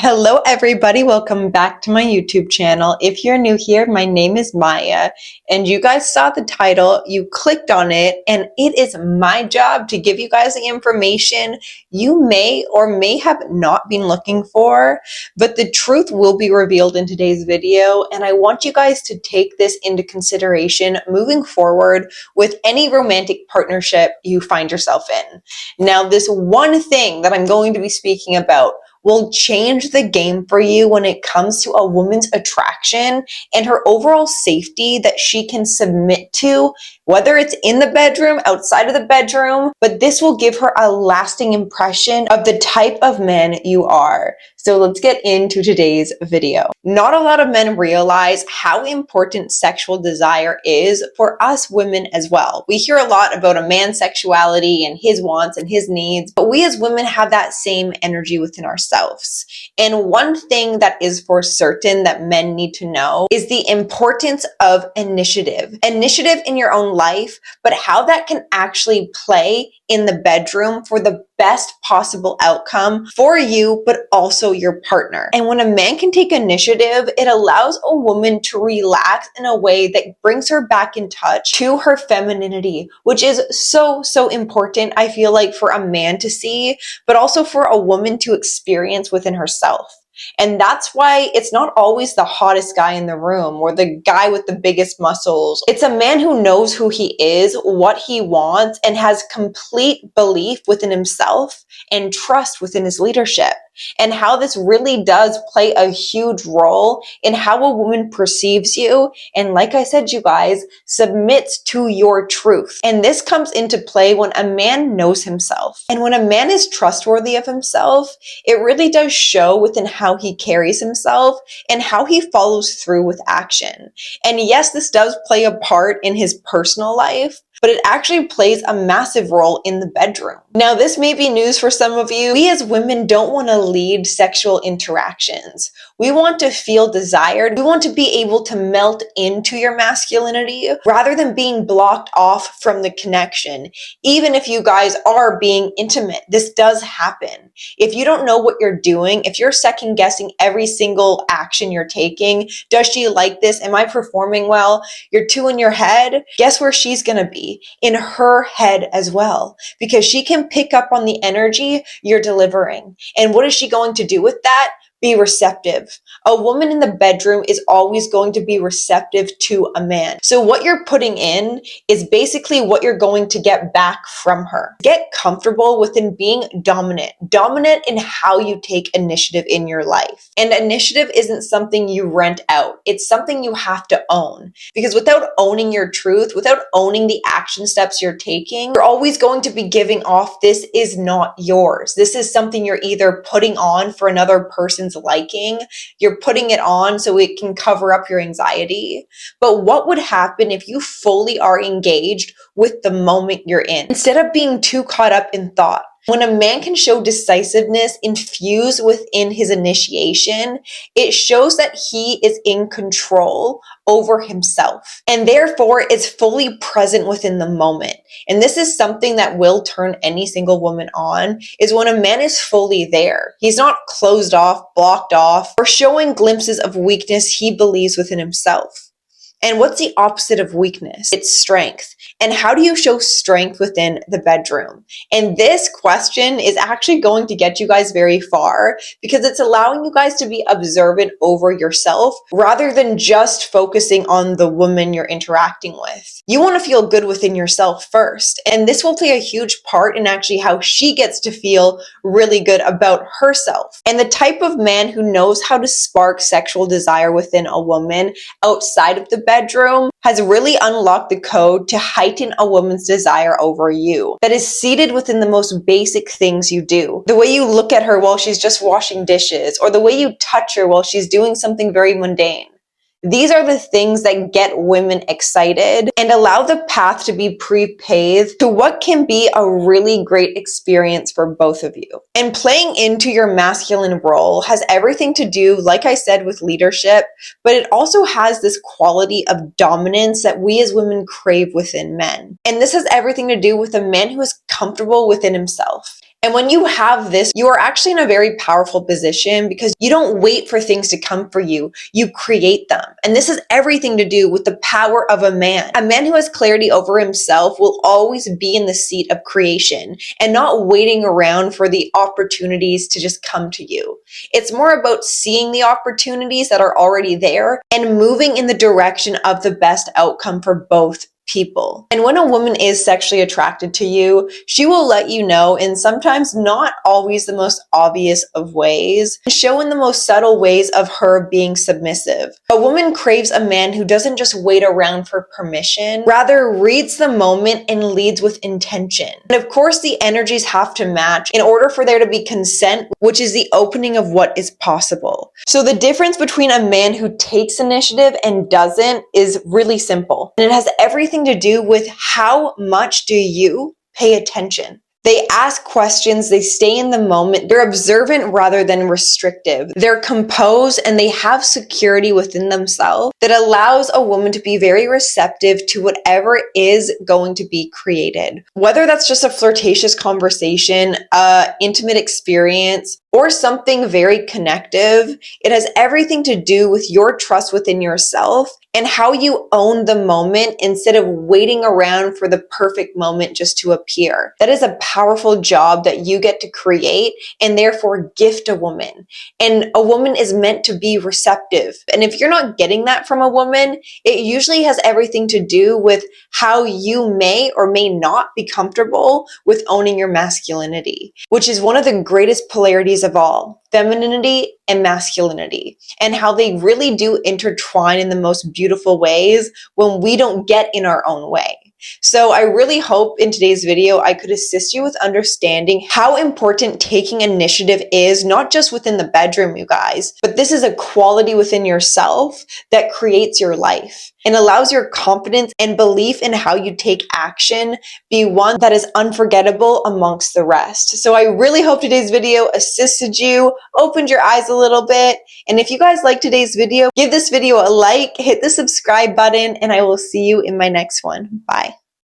Hello everybody, welcome back to my YouTube channel. If you're new here, my name is Maya and you guys saw the title, you clicked on it, and it is my job to give you guys the information you may or may have not been looking for, but the truth will be revealed in today's video, and I want you guys to take this into consideration moving forward with any romantic partnership you find yourself in. Now, this one thing that I'm going to be speaking about will change the game for you when it comes to a woman's attraction and her overall safety that she can submit to, whether it's in the bedroom, outside of the bedroom, but this will give her a lasting impression of the type of man you are. So let's get into today's video. Not a lot of men realize how important sexual desire is for us women as well. We hear a lot about a man's sexuality and his wants and his needs, but we as women have that same energy within ourselves. And one thing that is for certain that men need to know is the importance of initiative. Initiative in your own life, but how that can actually play in the bedroom for the best possible outcome for you, but also your partner. And when a man can take initiative, it allows a woman to relax in a way that brings her back in touch to her femininity, which is so important, I feel like, for a man to see, but also for a woman to experience within herself. And that's why it's not always the hottest guy in the room or the guy with the biggest muscles. It's a man who knows who he is, what he wants, and has complete belief within himself and trust within his leadership. And how this really does play a huge role in how a woman perceives you. And like I said, you guys, submits to your truth. And this comes into play when a man knows himself. And when a man is trustworthy of himself, it really does show within how he carries himself and how he follows through with action. And yes, this does play a part in his personal life, but it actually plays a massive role in the bedroom. Now, this may be news for some of you. We as women don't want to lead sexual interactions. We want to feel desired. We want to be able to melt into your masculinity rather than being blocked off from the connection. Even if you guys are being intimate, this does happen. If you don't know what you're doing, if you're second guessing every single action you're taking, does she like this? Am I performing well? You're too in your head. Guess where she's going to be? In her head as well, because she can pick up on the energy you're delivering. And what is she going to do with that? Be receptive. A woman in the bedroom is always going to be receptive to a man. So what you're putting in is basically what you're going to get back from her. Get comfortable within being dominant in how you take initiative in your life. And initiative isn't something you rent out. It's something you have to own. Because without owning your truth, without owning the action steps you're taking, you're always going to be giving off, this is not yours. This is something you're either putting on for another person's liking, you're putting it on so it can cover up your anxiety. But what would happen if you fully are engaged with the moment you're in, instead of being too caught up in thought? When a man can show decisiveness infused within his initiation, it shows that he is in control over himself and therefore is fully present within the moment. And this is something that will turn any single woman on, is when a man is fully there. He's not closed off, blocked off, or showing glimpses of weakness he believes within himself. And what's the opposite of weakness? It's strength. And how do you show strength within the bedroom? And this question is actually going to get you guys very far, because it's allowing you guys to be observant over yourself rather than just focusing on the woman you're interacting with. You want to feel good within yourself first. And this will play a huge part in actually how she gets to feel really good about herself. And the type of man who knows how to spark sexual desire within a woman outside of the bedroom has really unlocked the code to heighten a woman's desire over you, that is seated within the most basic things you do. The way you look at her while she's just washing dishes, or the way you touch her while she's doing something very mundane. These are the things that get women excited and allow the path to be pre-paved to what can be a really great experience for both of you. And playing into your masculine role has everything to do, like I said, with leadership, but it also has this quality of dominance that we as women crave within men. And this has everything to do with a man who is comfortable within himself. And when you have this, you are actually in a very powerful position because you don't wait for things to come for you. You create them. And this has everything to do with the power of a man. A man who has clarity over himself will always be in the seat of creation and not waiting around for the opportunities to just come to you. It's more about seeing the opportunities that are already there and moving in the direction of the best outcome for both people. And when a woman is sexually attracted to you, she will let you know in sometimes not always the most obvious of ways, show in the most subtle ways of her being submissive. A woman craves a man who doesn't just wait around for permission, rather reads the moment and leads with intention. And of course, the energies have to match in order for there to be consent, which is the opening of what is possible. So the difference between a man who takes initiative and doesn't is really simple. And it has everything to do with how much do you pay attention. They ask questions, they stay in the moment, they're observant rather than restrictive. They're composed and they have security within themselves that allows a woman to be very receptive to whatever is going to be created. Whether that's just a flirtatious conversation, intimate experience, or something very connective, it has everything to do with your trust within yourself and how you own the moment instead of waiting around for the perfect moment just to appear. That is a powerful job that you get to create and therefore gift a woman. And a woman is meant to be receptive. And if you're not getting that from a woman, it usually has everything to do with how you may or may not be comfortable with owning your masculinity, which is one of the greatest polarities of all, femininity and masculinity, and how they really do intertwine in the most beautiful ways when we don't get in our own way. So I really hope in today's video I could assist you with understanding how important taking initiative is, not just within the bedroom, you guys, but this is a quality within yourself that creates your life and allows your confidence and belief in how you take action be one that is unforgettable amongst the rest. So I really hope today's video assisted you, opened your eyes a little bit. And if you guys like today's video, give this video a like, hit the subscribe button, and I will see you in my next one. Bye.